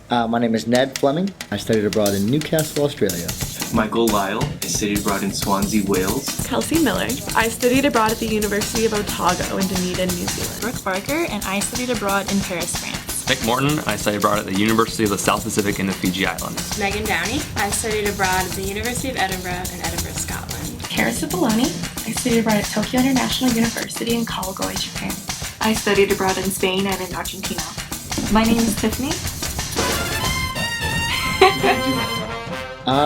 My name is Ned Fleming. I studied abroad in Newcastle, Australia. Michael Lyle. I studied abroad in Swansea, Wales. Kelsey Miller. I studied abroad at the University of Otago in Dunedin, New Zealand. Brooke Barker, and I studied abroad in Paris, France. Nick Morton. I studied abroad at the University of the South Pacific in the Fiji Islands. Megan Downey. I studied abroad at the University of Edinburgh in Edinburgh, Scotland. Kara Cipollone. I studied abroad at Tokyo International University in Kawagoe, Japan. I studied abroad in Spain and in Argentina. My name is Tiffany.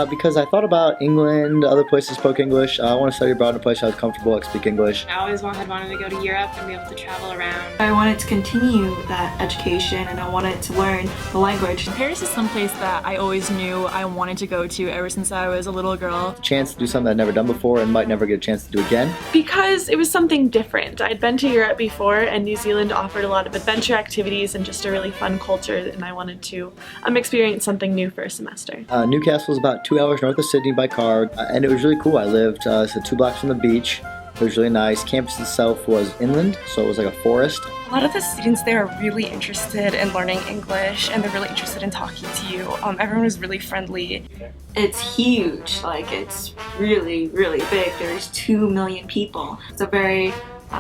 Because I thought about England, other places spoke English. I want to study abroad in a place I was comfortable, I could speak English. I always had wanted to go to Europe and be able to travel around. I wanted to continue that education and I wanted to learn the language. Paris is someplace that I always knew I wanted to go to ever since I was a little girl. A chance to do something I'd never done before and might never get a chance to do again. Because it was something different. I'd been to Europe before, and New Zealand offered a lot of adventure activities and just a really fun culture, and I wanted to experience something new for a semester. Newcastle is about 2 hours north of Sydney by car, and it was really cool. I lived 2 blocks from the beach. It was really nice. Campus itself was inland, so it was like a forest. A lot of the students there are really interested in learning English, and they're really interested in talking to you. Everyone was really friendly. It's huge, like it's really, really big. There's 2 million people. It's a very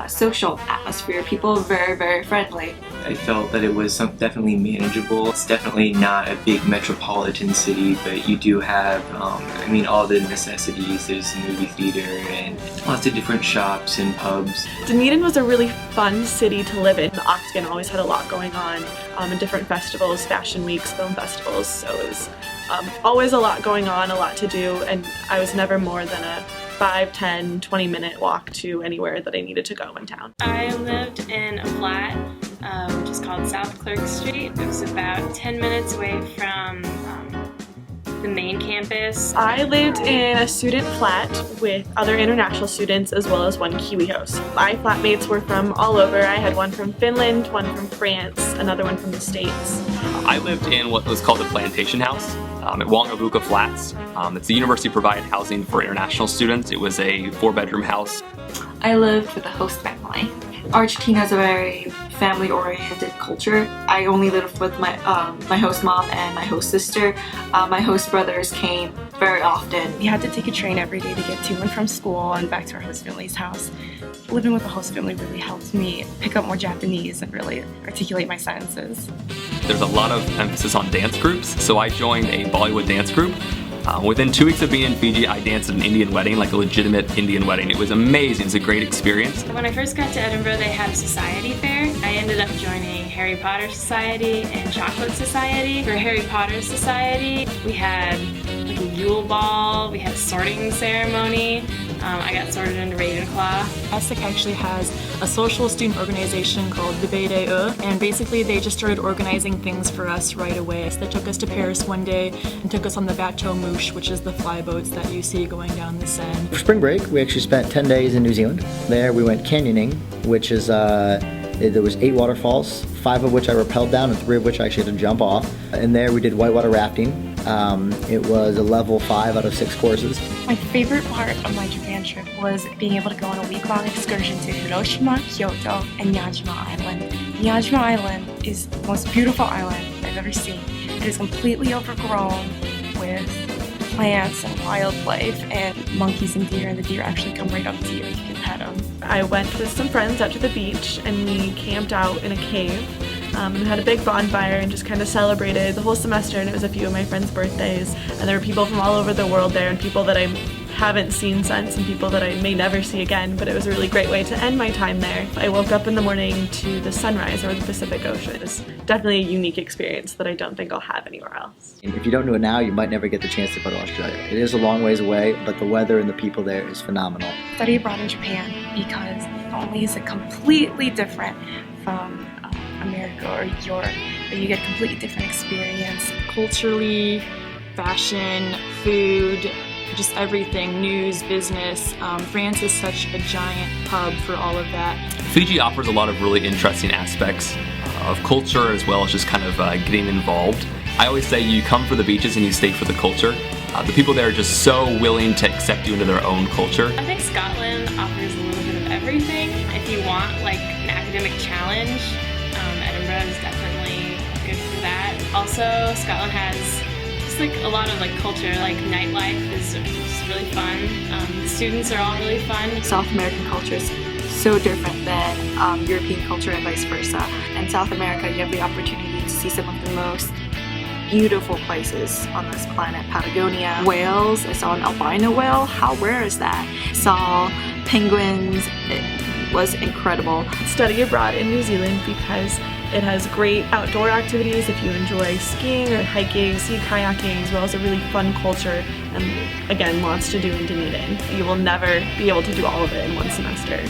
social atmosphere. People are very, very friendly. I felt that it was definitely manageable. It's definitely not a big metropolitan city, but you do have, all the necessities. There's a movie theater and lots of different shops and pubs. Dunedin was a really fun city to live in. The Octagon always had a lot going on, and different festivals, fashion weeks, film festivals, so it was always a lot going on, a lot to do, and I was never more than a 5, 10, 20-minute walk to anywhere that I needed to go in town. I lived in a flat, which is called South Clerk Street. It was about 10 minutes away from the main campus. I lived in a student flat with other international students as well as one Kiwi host. My flatmates were from all over. I had one from Finland, one from France, another one from the States. I lived in what was called the Plantation House at Wongavuka Flats. It's a university-provided housing for international students. It was a 4-bedroom house. I lived with a host family. Argentina is a very family-oriented culture. I only lived with my host mom and my host sister. My host brothers came very often. We had to take a train every day to get to and from school and back to our host family's house. Living with a host family really helped me pick up more Japanese and really articulate my sentences. There's a lot of emphasis on dance groups, so I joined a Bollywood dance group. Within 2 weeks of being in Fiji, I danced at an Indian wedding, like a legitimate Indian wedding. It was amazing. It was a great experience. When I first got to Edinburgh, they had a society fair. I ended up joining Harry Potter Society and Chocolate Society. For Harry Potter Society, we had like a Yule Ball, we had a sorting ceremony. I got sorted into Ravenclaw. ESSEC actually has a social student organization called the BDE, and basically they just started organizing things for us right away. So they took us to Paris one day and took us on the Bateau Mouche, which is the flyboats that you see going down the Seine. For spring break, we actually spent 10 days in New Zealand. There we went canyoning, which is, there was 8 waterfalls, 5 of which I rappelled down and 3 of which I actually had to jump off. And there we did whitewater rafting. It was a level 5 out of 6 courses. My favorite part of my Japan trip was being able to go on a week-long excursion to Hiroshima, Kyoto, and Miyajima Island. Miyajima Island is the most beautiful island I've ever seen. It is completely overgrown with plants and wildlife and monkeys and deer, and the deer actually come right up to you. You can pet them. I went with some friends out to the beach, and we camped out in a cave. And had a big bonfire and just kind of celebrated the whole semester, and it was a few of my friends' birthdays, and there were people from all over the world there and people that I haven't seen since and people that I may never see again, but it was a really great way to end my time there. I woke up in the morning to the sunrise over the Pacific Ocean. It was definitely a unique experience that I don't think I'll have anywhere else. If you don't do it now, you might never get the chance to go to Australia. It is a long ways away, but the weather and the people there is phenomenal. Study abroad in Japan because not only is it completely different from America or Europe, but you get a completely different experience. Culturally, fashion, food, just everything, news, business. France is such a giant hub for all of that. Fiji offers a lot of really interesting aspects of culture as well as just kind of getting involved. I always say you come for the beaches and you stay for the culture. The people there are just so willing to accept you into their own culture. I think Scotland offers a little bit of everything. If you want like an academic challenge, Edinburgh is definitely good for that. Also, Scotland has just like a lot of like culture, like nightlife is really fun. The students are all really fun. South American culture is so different than European culture and vice versa. In South America, you have the opportunity to see some of the most beautiful places on this planet. Patagonia, whales. I saw an albino whale. How rare is that? Saw penguins. It was incredible. Study abroad in New Zealand because it has great outdoor activities if you enjoy skiing or hiking, sea kayaking, as well as a really fun culture and again, lots to do in Dunedin. You will never be able to do all of it in one semester.